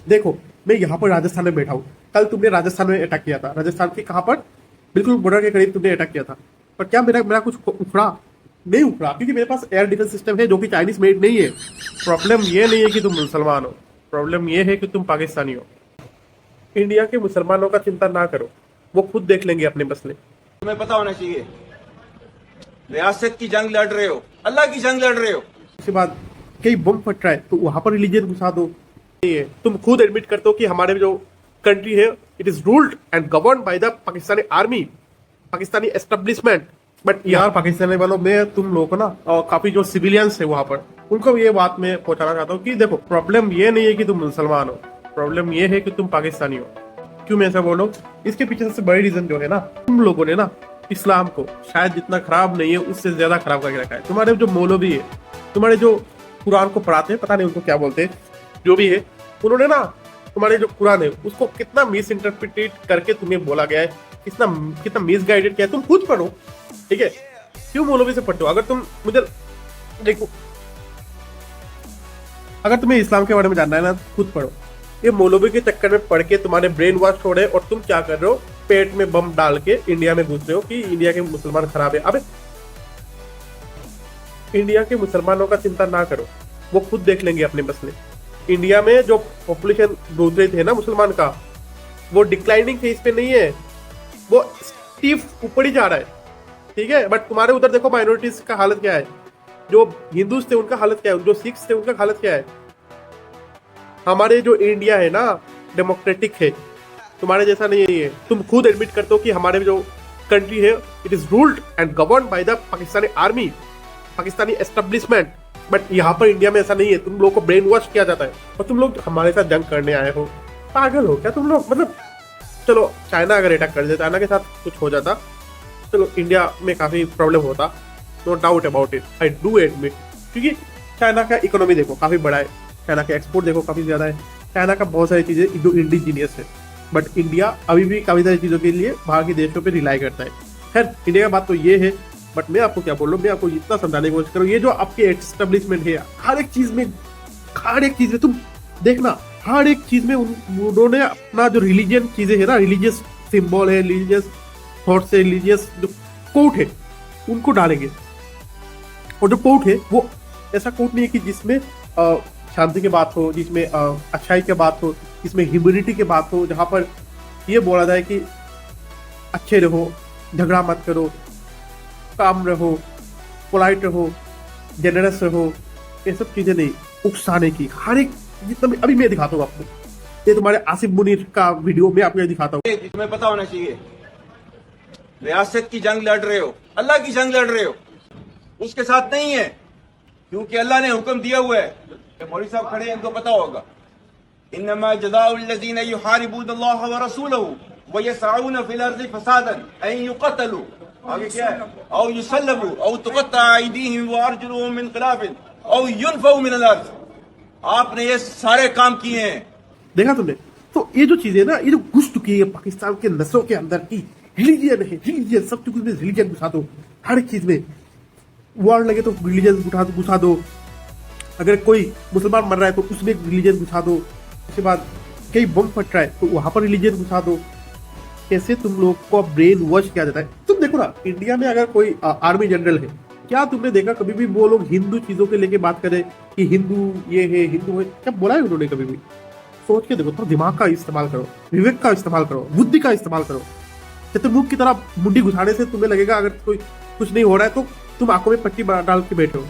देखो, मैं यहाँ पर राजस्थान में बैठा हूँ। कल तुमने राजस्थान में अटैक किया था। राजस्थान के कहाँ पर? बिल्कुल बॉर्डर के करीब तुमने अटैक किया था। पर क्या मेरा मेरा कुछ उखड़ा? नहीं उखड़ा, क्योंकि मेरे पास एयर डिफेंस सिस्टम है जो कि चाइनीज मेड नहीं है। प्रॉब्लम ये नहीं है कि तुम मुसलमान हो, प्रॉब्लम ये है कि तुम पाकिस्तानी हो। इंडिया के मुसलमानों का चिंता ना करो, वो खुद देख लेंगे अपने मसले। तुम्हें पता होना चाहिए, रियासत की जंग लड़ रहे हो, अल्लाह की जंग लड़ रहे हो। उसके बाद कहीं बम फट रहा है तो वहां पर रिलीजन घुसा दो। नहीं है, तुम खुद एडमिट करते हो कि हमारे जो कंट्री है it is ruled and govern by the Pakistani army, Pakistani establishment. But यार पाकिस्तानी वालों में तुम लोग को ना काफी जो सिविलियंस है वहां पर उनको ये बात मैं पहुंचाना चाहता हूँ कि देखो, प्रॉब्लम ये नहीं है कि तुम मुसलमान हो, प्रॉब्लम ये है कि तुम पाकिस्तानी हो। क्यों मैं ऐसा बोलूं? इसके पीछे सबसे बड़ी रीजन जो है ना, तुम लोगों ने ना इस्लाम को शायद जितना खराब नहीं है उससे ज्यादा खराब करके रखा है। तुम्हारे जो मौलवी है, तुम्हारे जो कुरान को पढ़ाते हैं, पता नहीं उनको क्या बोलते हैं, जो भी है, उन्होंने ना तुम्हारे जो कुरान है उसको कितना मिस इंटरप्रिटेट करके तुम्हें बोला गया है, कितना कितना मिस गाइडेड किया है। तुम खुद पढ़ो, ठीक है? क्यों मौलवी से पढ़ते हो? अगर तुम मुझे देखो, अगर तुम्हें इस्लाम के बारे में जानना है ना, खुद पढ़ो। ये मौलवी के चक्कर में पढ़ के तुम्हारे ब्रेन वॉश हो रहे और तुम क्या कर रहे हो? पेट में बम डाल के इंडिया में घुस रहे हो कि इंडिया के मुसलमान खराब है। अबे इंडिया के मुसलमानों का चिंता ना करो, वो खुद देख लेंगे अपने मसले। इंडिया में जो पॉपुलेशन ग्रोथ रेट है ना मुसलमान का, वो डिक्लाइनिंग फेज पे नहीं है, वो स्टीफ ऊपर ही जा रहा है, ठीक है? बट तुम्हारे उधर देखो माइनॉरिटीज का हालत क्या है, जो हिंदूज थे उनका हालत क्या है, जो सिख्स थे उनका हालत क्या है। हमारे जो इंडिया है ना डेमोक्रेटिक है, तुम्हारे जैसा नहीं है। तुम खुद एडमिट करते हो कि हमारे जो कंट्री है it is ruled and govern by the Pakistani army, Pakistani establishment. But यहाँ पर इंडिया में ऐसा नहीं है, तुम लोग को ब्रेन वॉश किया जाता है और तुम लोग हमारे साथ जंग करने आए हो। पागल हो क्या तुम लोग? मतलब चलो चाइना अगर अटैक कर देता, चाइना के साथ कुछ हो जाता, चलो इंडिया में काफी प्रॉब्लम होता, no doubt about it, I do admit. क्योंकि चाइना का इकोनॉमी देखो काफी बड़ा है, चाइना का एक्सपोर्ट देखो काफी ज्यादा है, चाइना का बहुत सारी चीजें जो इंडिजीनियस है। बट इंडिया अभी भी काफी सारी चीजों के लिए बाहर के देशों पे रिलाई करता है। खैर इंडिया का बात तो ये है, बट मैं आपको क्या बोल रहा हूँ, मैं आपको इतना समझाने की कोशिश करूँ, ये जो आपके एस्टेब्लिशमेंट है हर एक चीज में तुम देखना, हर एक चीज में उन्होंने अपना जो रिलीजियन चीजें है ना, रिलीजियस सिंबल है, रिलीजियस थॉट्स है, रिलीजियस जो कोट है उनको डालेंगे। और जो कोट है वो ऐसा कोट नहीं है कि जिसमें शांति की बात हो, जिसमें अच्छाई की बात हो, जिसमें ह्यूमैनिटी की बात हो, जहाँ पर ये बोला जाए कि अच्छे रहो, झगड़ा मत करो, काम रहो, पोलाइट रहो, जेनरस रहो, ये सब चीजें नहीं, उकसाने की हर एक जितना अभी मैं दिखाता हूँ आपको, ये तुम्हारे आसिफ मुनीर का वीडियो में आपको दिखाता हूँ। तुम्हें पता होना चाहिए, रियासत की जंग लड़ रहे हो, अल्लाह की जंग लड़ रहे हो, उसके साथ नहीं है, क्योंकि अल्लाह ने हुक्म दिया हुआ है। मौलवी साहब खड़े हैं, इनको पता होगा, इन्नमा जज़ाउल्लज़ीन युहारिबूनल्लाह व रसूलहू व यसअऊन फिल अर्ज़ि फसादन अन युक़तलू, आगे क्या है, औ युसल्लबू औ तुक़त्ता अयदीहिम व अर्जुलुहुम मिन खिलाफिन औ युनफ़ऊ मिनल अर्ज़। आपने ये सारे काम किए हैं। देखा तुमने? तो ये जो चीजें ना, ये जो घुस चुकी है पाकिस्तान के नसों के अंदर की, रिलीजियन है, रिलीजियन सब कुछ में रिलीजियन घुसा दो, हर एक चीज में वॉर लगे तो रिलीजियन घुसा दो, अगर कोई मुसलमान मर रहा है तो उसमें रिलीजन घुसा दो, उसके बाद कहीं बम फट रहा है तो वहां पर रिलीजन घुसा दो। कैसे तुम लोग को ब्रेन वॉश किया जाता है। तुम देखो ना, इंडिया में अगर कोई आर्मी जनरल है, क्या तुमने देखा कभी भी वो लोग हिंदू चीजों के लेके बात करें कि हिंदू ये है, हिंदू है? क्या बोला है उन्होंने कभी भी? सोच के देखो, थोड़ा दिमाग का इस्तेमाल करो, विवेक का इस्तेमाल करो, बुद्धि का इस्तेमाल करो। चतुर्मुख की तरह मुंडी घुसाने से तुम्हें लगेगा अगर कोई कुछ नहीं हो रहा है तो तुम आंखों में पट्टी डाल के बैठे हो।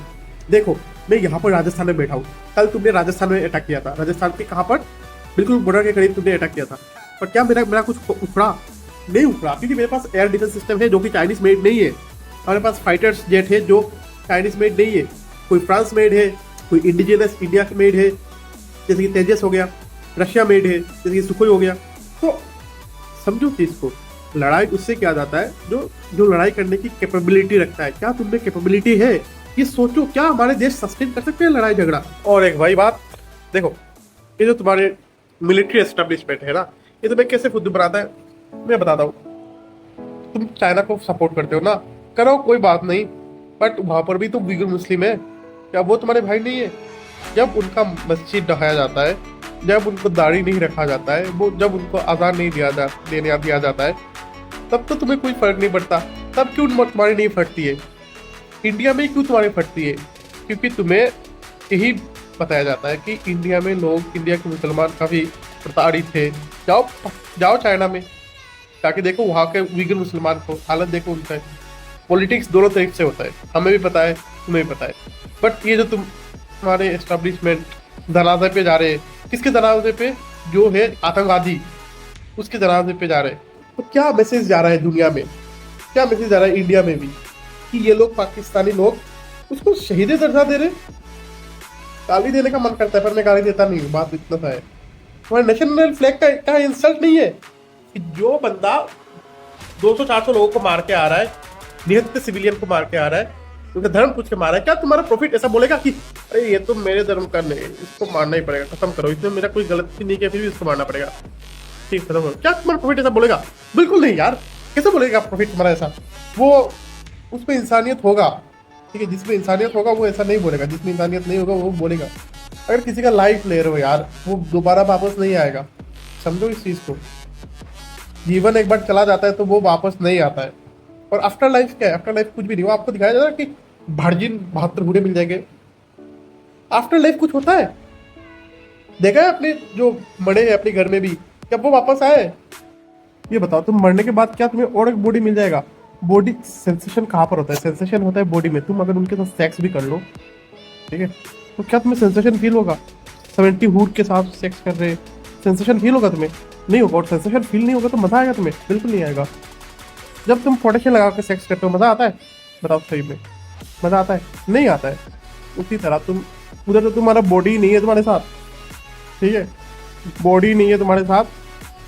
देखो, मैं यहाँ पर राजस्थान में बैठा हूँ। कल तुमने राजस्थान में अटैक किया था। राजस्थान के कहाँ पर? बिल्कुल बॉर्डर के करीब तुमने अटैक किया था। पर क्या मेरा मेरा कुछ उखड़ा? नहीं उखड़ा, क्योंकि मेरे पास एयर डिफेंस सिस्टम है जो कि चाइनीज मेड नहीं है। हमारे पास फाइटर्स जेट है जो चाइनीज मेड नहीं है, कोई फ्रांस मेड है, कोई इंडिजिनस इंडिया की मेड है, जैसे कि तेजस हो गया, रशिया मेड है, जैसे कि सुखोई हो गया। तो समझो चीज को, लड़ाई उससे किया जाता है जो लड़ाई करने की कैपेबिलिटी रखता है। क्या तुमने कैपेबिलिटी है? ये सोचो, क्या हमारे देश सस्टेन कर सकते हैं लड़ाई झगड़ा? और एक भाई बात देखो, ये जो तुम्हारे मिलिट्री एस्टेब्लिशमेंट है ना, ये तुम्हें कैसे खुद बनाता है मैं बताता हूँ। तुम चाइना को सपोर्ट करते हो ना, करो कोई बात नहीं, बट वहां पर भी तो उइगर मुस्लिम है, क्या वो तुम्हारे भाई नहीं है? जब उनका मस्जिद ढहाया जाता है जब उनको दाढ़ी नहीं रखा जाता है, वो जब उनको आज़ाद नहीं दिया जाता है, तब तो तुम्हें कोई फर्क नहीं पड़ता। तब क्यों तुम्हारी नहीं फटती है? इंडिया में क्यों तुम्हारी फटती है? क्योंकि तुम्हें यही बताया जाता है कि इंडिया में लोग, इंडिया के मुसलमान काफ़ी प्रताड़ित थे। जाओ जाओ चाइना में ताकि देखो वहाँ के वीगन मुसलमान को हालत देखो उनका। पॉलिटिक्स दोनों तरीके से होता है, हमें भी पता है, तुम्हें भी पता है। बट ये जो तुम्हारे एस्टेब्लिशमेंट दरवाजे पे जा रहे हैं, किसके दरवाजे पे? जो है आतंकवादी, उसके दरवाजे पे जा रहे हैं। तो क्या मैसेज जा रहा है दुनिया में, क्या मैसेज जा रहा है इंडिया में भी, कि ये लोग पाकिस्तानी लोग उसको शहीद दर्जा दे रहे। गाली देने का मन करता है पर मैं गाली देता नहीं हूँ, बात इतना सा है। हमारे नेशनल फ्लैग का इंसल्ट नहीं है कि जो बंदा 200-400 लोगों को मार के आ रहा है, निहत्थे सिविलियन को मार के आ रहा है, उनका धर्म पूछ के मारा है, क्या तुम्हारा प्रॉफिट ऐसा बोलेगा कि अरे ये तो मेरे धर्म का नहीं, इसको मारना ही पड़ेगा, खत्म करो, इसमें मेरा कोई गलती नहीं किया फिर भी इसको मारना पड़ेगा, ठीक खत्म करो? क्या तुम्हारा प्रॉफिट ऐसा बोलेगा? बिल्कुल नहीं यार, कैसे बोलेगा प्रॉफिट तुम्हारा ऐसा? वो उसमें इंसानियत होगा, ठीक है, जिसमें इंसानियत होगा वो ऐसा नहीं बोलेगा, जिसमें इंसानियत नहीं होगा वो बोलेगा। अगर किसी का लाइफ ले रहे हो यार, वो दोबारा वापस नहीं आएगा, समझो इस चीज़ को। जीवन एक बार चला जाता है तो वो वापस नहीं आता है। और आफ्टर लाइफ क्या है? आफ्टर लाइफ कुछ भी नहीं। वो आपको दिखाया जा रहा है कि भार्जिन 72 बूढ़े मिल जाएंगे। आफ्टर लाइफ कुछ होता है? देखा है अपने जो मरे हैं अपने घर में भी, क्या वो वापस आए? ये बताओ, तुम मरने के बाद क्या तुम्हें और एक बॉडी मिल जाएगा? बॉडी सेंसेशन कहाँ पर होता है? सेंसेशन होता है बॉडी में। तुम अगर उनके साथ सेक्स भी कर लो, ठीक है, तो क्या तुम्हें सेंसेशन फील होगा? 70 हुड के साथ सेक्स कर रहे, सेंसेशन फील होगा तुम्हें? नहीं होगा। और सेंसेशन फील नहीं होगा तो मजा आएगा तुम्हें? बिल्कुल नहीं आएगा। जब तुम प्रोटेक्शन लगा के सेक्स करते हो मजा आता है? बताओ सही में मजा आता है? नहीं आता है। उसी तरह तुम उधर तो तुम्हारा बॉडी नहीं है तुम्हारे साथ, ठीक है, बॉडी नहीं है तुम्हारे साथ,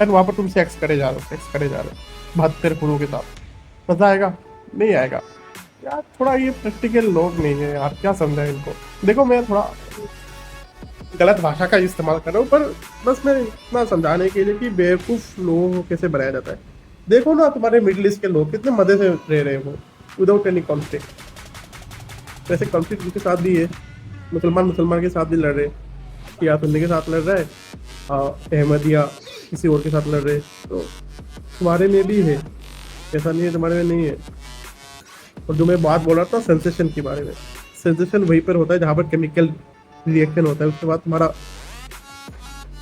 एंड वहां पर तुम सेक्स करे जा रहे हो, सेक्स करे जा रहे हो 72 पुरुषों के साथ। मजा आएगा? नहीं आएगा यार। थोड़ा ये प्रैक्टिकल लोग नहीं है यार, क्या समझा इनको। देखो मैं थोड़ा गलत भाषा का इस्तेमाल कर रहा हूँ, पर बस मैं इतना समझाने के लिए कि बेवकूफ़ लोगों को कैसे बनाया जाता है। देखो ना तुम्हारे मिडिल ईस्ट के लोग कितने मजे से रह रहे हैं वो, विदाउट एनी कॉन्फ्लिक्ट। वैसे कॉन्फ्लिक्ट उनके साथ भी है, मुसलमान के साथ भी लड़ रहे, या सुन्नी के साथ लड़ रहा है, अहमदिया किसी और के साथ लड़ रहे, तो तुम्हारे में भी है, ऐसा नहीं है तुम्हारे में नहीं है। और जो मैं बात बोल रहा था सेंसेशन के बारे में, सेंसेशन वहीं पर होता है जहाँ पर केमिकल रिएक्शन होता है, उसके बाद तुम्हारा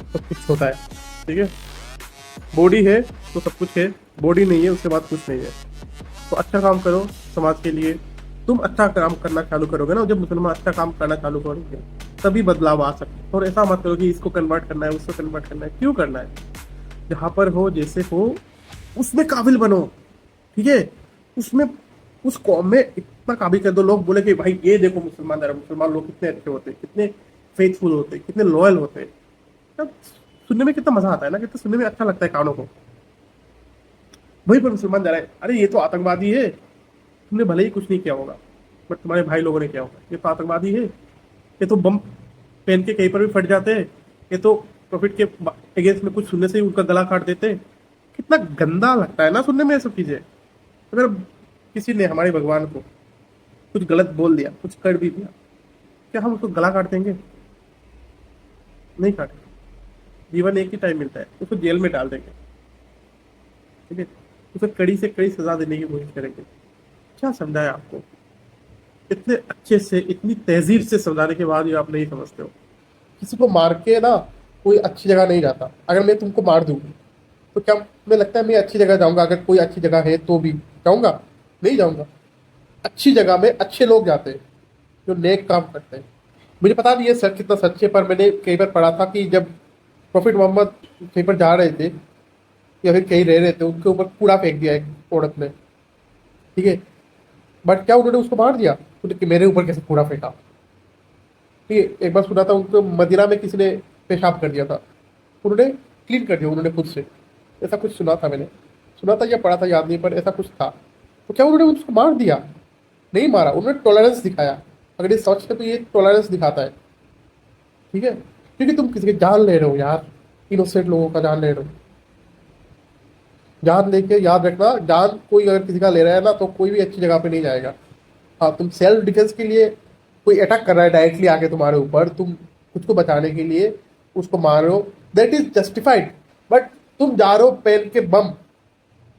सब कुछ होता है, ठीक है। बॉडी है तो सब कुछ है, बॉडी नहीं है उसके बाद कुछ नहीं है। तो अच्छा काम करो समाज के लिए। तुम अच्छा काम करना चालू करोगे ना, जब मुसलमान अच्छा काम करना चालू करोगे तभी बदलाव आ सकते। और ऐसा मत करो कि इसको कन्वर्ट करना है, उसको कन्वर्ट करना है। क्यों करना है? जहाँ पर हो, जैसे हो, उसमें काबिल बनो, ठीक है। उसमें उस कौम में इतना काबिल कर दो, लोग बोले कि भाई ये देखो मुसलमान लोग कितने अच्छे होते हैं, कितने फेथफुल होते हैं, कितने लॉयल होते हैं। तब सुनने में कितना मजा आता है ना, कितना सुनने में अच्छा लगता है कानों को। वहीं पर मुसलमान जा रहे हैं, अरे ये तो आतंकवादी है, तुमने भले ही कुछ नहीं किया होगा बट तुम्हारे भाई लोगों ने किया होगा, ये तो आतंकवादी है, ये तो बम पहन के कहीं पर भी फट जाते हैं, ये तो प्रॉफिट के अगेंस्ट में कुछ सुनने से ही उनका गला काट देते हैं। कितना गंदा लगता है ना सुनने में ये सब चीजें। अगर किसी ने हमारे भगवान को कुछ गलत बोल दिया, कुछ कर भी दिया, क्या हम उसको गला काट देंगे? नहीं काटेंगे। जीवन एक ही टाइम मिलता है, उसको जेल में डाल देंगे, ठीक है, उसे कड़ी से कड़ी सजा देने की कोशिश करेंगे। क्या समझाया आपको? इतने अच्छे से, इतनी तहजीब से समझाने के बाद भी आप नहीं समझते हो। किसी को मार के ना कोई अच्छी जगह नहीं जाता। अगर मैं तुमको मार दूँ तो क्या मैं लगता है मैं अच्छी जगह जाऊंगा? अगर कोई अच्छी जगह है तो भी जाऊंगा? नहीं जाऊंगा। अच्छी जगह में अच्छे लोग जाते हैं जो नेक काम करते हैं। मुझे पता नहीं है सर कितना सच है, पर मैंने कई बार पढ़ा था कि जब प्रॉफिट मोहम्मद कहीं पर जा रहे थे या फिर कहीं रह रहे थे, उनके ऊपर कूड़ा फेंक दिया एक औरत ने, ठीक है, बट क्या उन्होंने उसको मार दिया? कि मेरे ऊपर कैसे कूड़ा फेंका? ठीक है, एक बार सुना था उनको मदीना में किसी ने पेशाब कर दिया था, उन्होंने क्लीन कर दिया उन्होंने खुद से, ऐसा कुछ सुना था, मैंने सुना था या पढ़ा था याद नहीं, पर ऐसा कुछ था। तो क्या उन्होंने उसको मार दिया? नहीं मारा, उन्होंने टॉलरेंस दिखाया। अगर ये सच है तो ये टॉलरेंस दिखाता है, ठीक है, क्योंकि तुम किसी की जान ले रहे हो यार, इनोसेंट लोगों का जान ले रहे हो। जान लेके याद रखना, जान कोई अगर किसी का ले रहा है ना तो कोई भी अच्छी जगह पे नहीं जाएगा। हाँ, तुम सेल्फ डिफेंस के लिए, कोई अटैक कर रहा है डायरेक्टली आके तुम्हारे ऊपर, तुम खुद को बचाने के लिए उसको मार रहे हो, दैट इज जस्टिफाइड। बट तुम जा रहे हो पहन के बम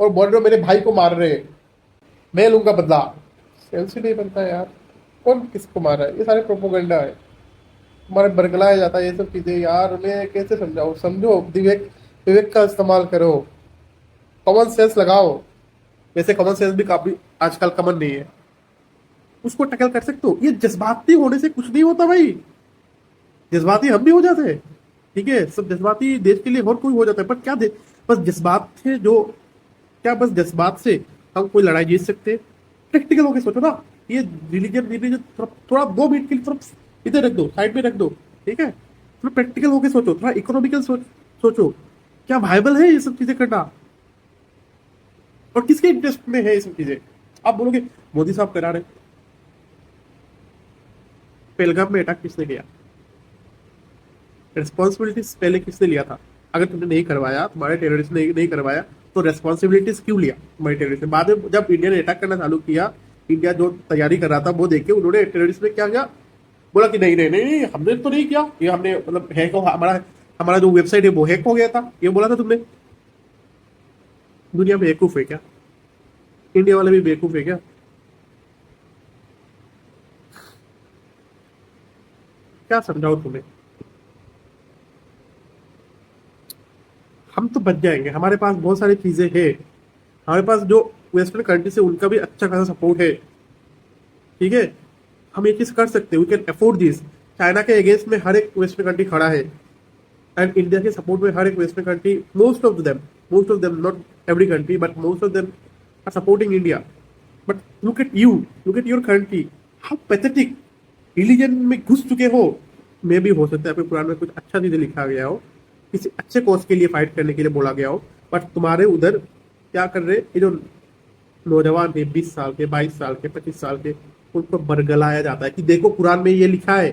और बोल रहे हो मेरे भाई को मार रहे हैं, मैं लूंगा बदला। सेंस ही नहीं बनता है यार, कौन किसको मार रहा है? ये सारे प्रोपोगंडा है, हमारे बरगलाया जाता है ये सब चीजें यार। मैं कैसे समझाऊं? समझो, विवेक विवेक का इस्तेमाल करो, कॉमन सेंस लगाओ। वैसे कॉमन सेंस भी काफी आजकल कॉमन नहीं है, उसको टैकल कर सकते हो। ये जज्बाती होने से कुछ नहीं होता भाई, जज्बाती हम भी हो जाते हैं, ठीक है, सब जज्बाती देश के लिए हर कोई हो जाता है, पर क्या बस जज्बात से जो, क्या बस जज्बात से हम कोई लड़ाई जीत सकते हैं? प्रैक्टिकल होकर सोचो ना। ये रिलीजन रिलीजन थोड़ा थोड़ा 2 मिनट के लिए थोड़ा इधर रख दो, साइड में रख दो, ठीक है? थोड़ा प्रैक्टिकल होकर सोचो, थोड़ा इकोनॉमिकल सोचो, क्या वायबल है ये सब चीजें करना? और किसके इंटरेस्ट में है ये सब चीजें? आप बोलोगे मोदी साहब करा रहे। पहलगाम में अटैक किसने किया? रेस्पॉन्सिबिलिटीज पहले किसने लिया था? अगर तुमने नहीं करवाया, तुम्हारे टेररिस्ट ने नहीं करवाया, तो रेस्पॉन्सिबिलिटीज क्यों लिया तुम्हारे टेररिस्ट ने? बाद में जब इंडिया ने अटैक करना चालू किया, इंडिया जो तैयारी कर रहा था वो देख के उन्होंने टेररिस्ट ने क्या किया? बोला कि नहीं नहीं नहीं नहीं, हमने तो नहीं किया, ये हमने मतलब हैक, हमारा हमारा जो वेबसाइट है वो हैक हो गया था, ये बोला था तुमने। दुनिया बेवकूफ है क्या? इंडिया वाले भी बेवकूफ है क्या? क्या समझाओ तुम्हें? हम तो बच जाएंगे, हमारे पास बहुत सारी चीजें हैं, हमारे पास जो वेस्टर्न कंट्री से उनका भी अच्छा खासा सपोर्ट है, ठीक है? हम ये चीज कर सकते हैं, we can afford this. China के अगेंस्ट में हर एक वेस्टर्न कंट्री खड़ा है, एंड इंडिया के सपोर्ट में हर एक western country, most of them, not every country but most of them are supporting India. But look at you, look at your country, how pathetic. Religion में घुस चुके हो। मे भी हो सकता है आपके कुरान में कुछ अच्छा चीजें लिखा गया हो, किसी अच्छे कॉज के लिए फाइट करने के लिए बोला गया हो, बट तुम्हारे उधर क्या कर रहे? ये जो नौजवान है 20 साल के, 22 साल के, 25 साल के, उनको बरगलाया जाता है कि देखो कुरान में ये लिखा है।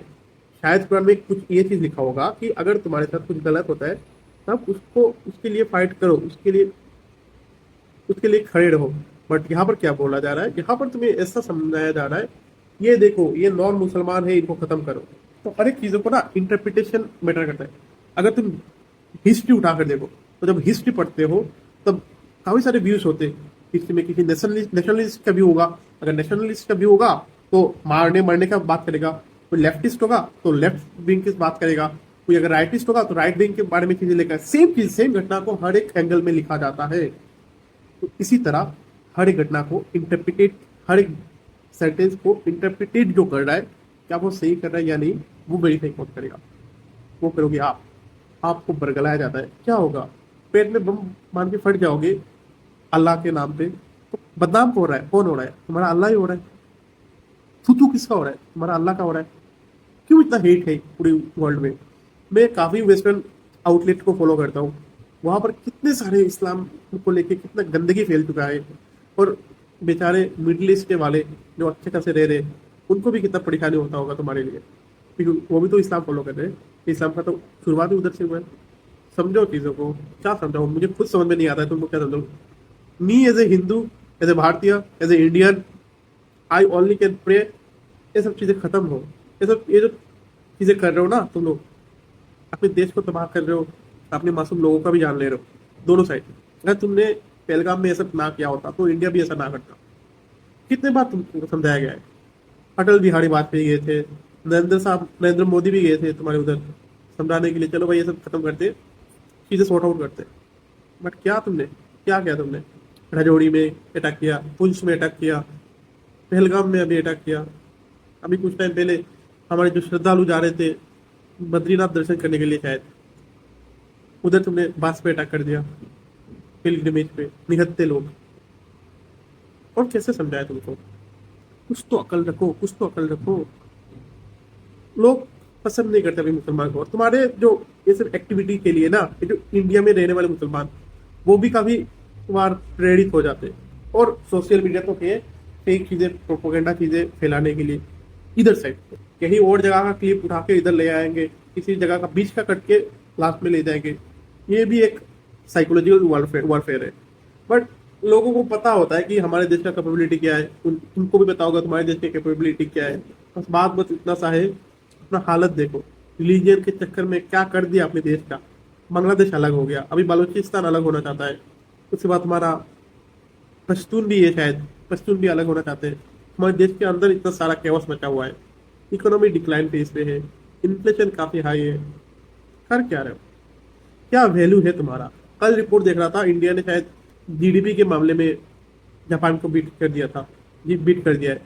शायद कुरान में कुछ ये चीज लिखा होगा कि अगर तुम्हारे साथ कुछ गलत होता है तब उसको, उसके लिए फाइट करो, उसके लिए खड़े रहो। बट यहाँ पर क्या बोला जा रहा है? यहाँ पर तुम्हें ऐसा समझाया जा रहा है, ये देखो ये नॉन मुसलमान है, इनको खत्म करो। तो हर एक चीजों को ना इंटरप्रिटेशन मैटर करता है। अगर तुम हिस्ट्री उठाकर देखो, तो जब हिस्ट्री पढ़ते हो तब काफी सारे व्यूज होते हैं हिस्ट्री में। किसी नेशनलिस्ट का व्यू होगा, अगर नेशनलिस्ट का व्यू होगा तो मारने मरने का बात करेगा। कोई लेफ्टिस्ट होगा तो लेफ्ट विंग की बात करेगा, कोई अगर राइटिस्ट होगा तो राइट विंग के बारे में चीजें लेकर, सेम चीज, सेम घटना को हर एक एंगल में लिखा जाता है। तो इसी तरह हर एक घटना को इंटरप्रिटेट, हर एक सेंटेंस को इंटरप्रिटेट जो कर रहा है, क्या वो सही कर रहा है या नहीं, वो वेरीफाई कौन करेगा? वो करोगे आप। आपको बरगलाया जाता है, क्या होगा? पेट में बम मान के फट जाओगे अल्लाह के नाम पे, तो बदनाम हो रहा है, कौन हो रहा है? तुम्हारा अल्लाह ही हो रहा है। थू किसका हो रहा है? तुम्हारा अल्लाह का हो रहा है। क्यों इतना हेट है पूरी वर्ल्ड में? मैं काफी वेस्टर्न आउटलेट को फॉलो करता हूँ, वहां पर कितने सारे इस्लाम को लेके कितना गंदगी फैल चुका है, और बेचारे मिडिल ईस्ट के वाले जो अच्छे खासे रह रहे, उनको भी कितना परेशानी होता होगा तुम्हारे लिए, क्योंकि वो भी तो इस्लाम फॉलो कर रहे हैं। इस्लाम का तो शुरुआत ही उधर से हुआ है। समझो चीजों को, क्या समझाओ? मुझे खुद समझ में नहीं आता है, तुमको क्या समझाओ? Me as a Hindu, as a Bharatiya, as an Indian, I only can pray ये सब चीजें खत्म हो। ये जो चीजें कर रहे हो ना तुम लोग, अपने देश को तबाह कर रहे हो, अपने मासूम लोगों का भी जान ले रहे हो, दोनों साइड। अगर तुमने पहलगाम में ये सब ना किया होता तो इंडिया भी ऐसा ना करता। कितने बार तुमको समझाया गया है। अटल बिहारी वाजपेयी गए थे, नरेंद्र मोदी भी गए थे तुम्हारे उधर समझाने के लिए, चलो भाई ये सब खत्म करते, चीजें सॉर्ट आउट करते। बट क्या तुमने क्या किया? तुमने राजौरी में अटैक किया, पुंछ में अटैक किया, पहलगाम में अभी अटैक किया। अभी कुछ टाइम पहले हमारे जो श्रद्धालु जा रहे थे बद्रीनाथ दर्शन करने के लिए, शायद उधर तुमने बास पे अटैक कर दिया, पिलग्रिमेज पे निहत्थे लोग। और कैसे समझाया तुमको? कुछ तो अकल रखो, कुछ तो अकल रखो। लोग पसंद नहीं करते अभी मुसलमान को। और तुम्हारे जो ये सब एक्टिविटी के लिए ना, ये जो इंडिया में रहने वाले मुसलमान, वो भी काफी तुम्हार प्रेरित हो जाते हैं। और सोशल मीडिया तो है फेक चीजें, प्रोपोगेंडा चीजें फैलाने के लिए। इधर साइड कहीं और जगह का क्लिप उठा के इधर ले आएंगे, किसी जगह का बीच का कट के लास्ट में ले जाएंगे। ये भी एक साइकोलॉजिकल वॉरफेयर है। बट लोगों को पता होता है कि हमारे देश का कैपेबिलिटी क्या है, तुमको भी पता होगा तुम्हारे देश की कैपेबिलिटी क्या है। बस बात इतना सा है, अपना हालत देखो, रिलीजन के चक्कर में क्या कर दिया अपने देश का। बांग्लादेश अलग हो गया, अभी बलूचिस्तान अलग होना चाहता है, उसके बाद हमारा पश्तून भी है, शायद पश्तून भी अलग होना चाहते हैं। हमारे देश के अंदर इतना सारा केवस मचा हुआ है, इकोनॉमी डिक्लाइन फेज पे है, इन्फ्लेशन काफी हाई है। कर क्या रहे हो, क्या वैल्यू है तुम्हारा। कल रिपोर्ट देख रहा था, इंडिया ने शायद जीडीपी के मामले में जापान को बीट कर दिया था, जी बीट कर दिया है,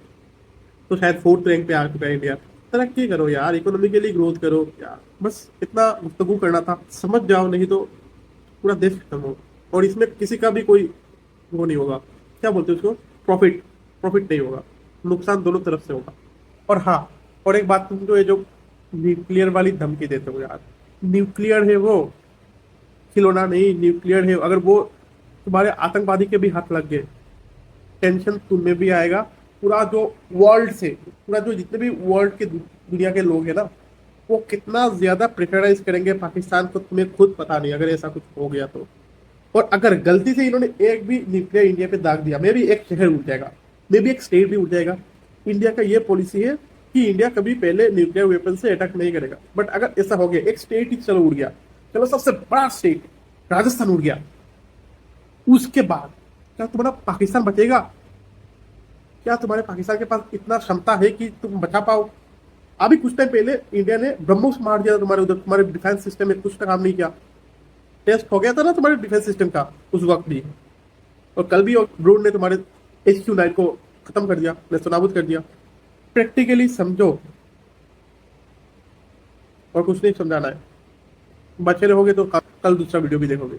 तो शायद 4th रैंक पे आ चुका है इंडिया। तरक्की करो यार, इकोनॉमिकली ग्रोथ करो यार, बस इतना गुफ्तगू करना था, समझ जाओ, नहीं तो पूरा देश खत्म हो। और इसमें किसी का भी कोई वो नहीं होगा, क्या बोलते हैं उसको, प्रॉफिट प्रॉफिट नहीं होगा, नुकसान दोनों तरफ से होगा। और हाँ, और एक बात, तुम जो ये जो न्यूक्लियर वाली धमकी देते हो यार, न्यूक्लियर है वो, खिलौना नहीं, न्यूक्लियर है। अगर वो तुम्हारे आतंकवादी के भी हाथ लग गए, टेंशन तुम्हें भी आएगा। पूरा जो वर्ल्ड से, पूरा जो जितने भी वर्ल्ड के दुनिया के लोग हैं ना, वो कितना ज्यादा प्रेशराइज करेंगे पाकिस्तान को, तुम्हें खुद पता नहीं अगर ऐसा कुछ हो गया तो। और अगर गलती से इन्होंने एक भी न्यूक्लियर इंडिया पे दाग दिया, मे भी एक शहर उठ जाएगा, मे भी एक स्टेट भी उठ जाएगा। इंडिया का ये पॉलिसी है कि इंडिया कभी पहले न्यूक्लियर वेपन से अटैक नहीं करेगा। बट अगर ऐसा हो गया, एक स्टेट ही चलो उड़ गया, चलो सबसे बड़ा स्टेट राजस्थान उड़ गया, उसके बाद क्या तुम्हारा पाकिस्तान बचेगा? क्या तुम्हारे पाकिस्तान के पास इतना क्षमता है कि तुम बचा पाओ? अभी कुछ टाइम पहले इंडिया ने ब्रह्मोस मार दिया था तुम्हारे उधर, तुम्हारे डिफेंस सिस्टम में कुछ काम नहीं किया, टेस्ट हो गया था ना तुम्हारे डिफेंस सिस्टम का उस वक्त भी। और कल भी ड्रोन ने तुम्हारे HQ9 को खत्म कर दिया, नेस्तनाबूद कर दिया। प्रैक्टिकली समझो, और कुछ नहीं समझाना है। बचे रहोगे तो कल दूसरा वीडियो भी देखोगे।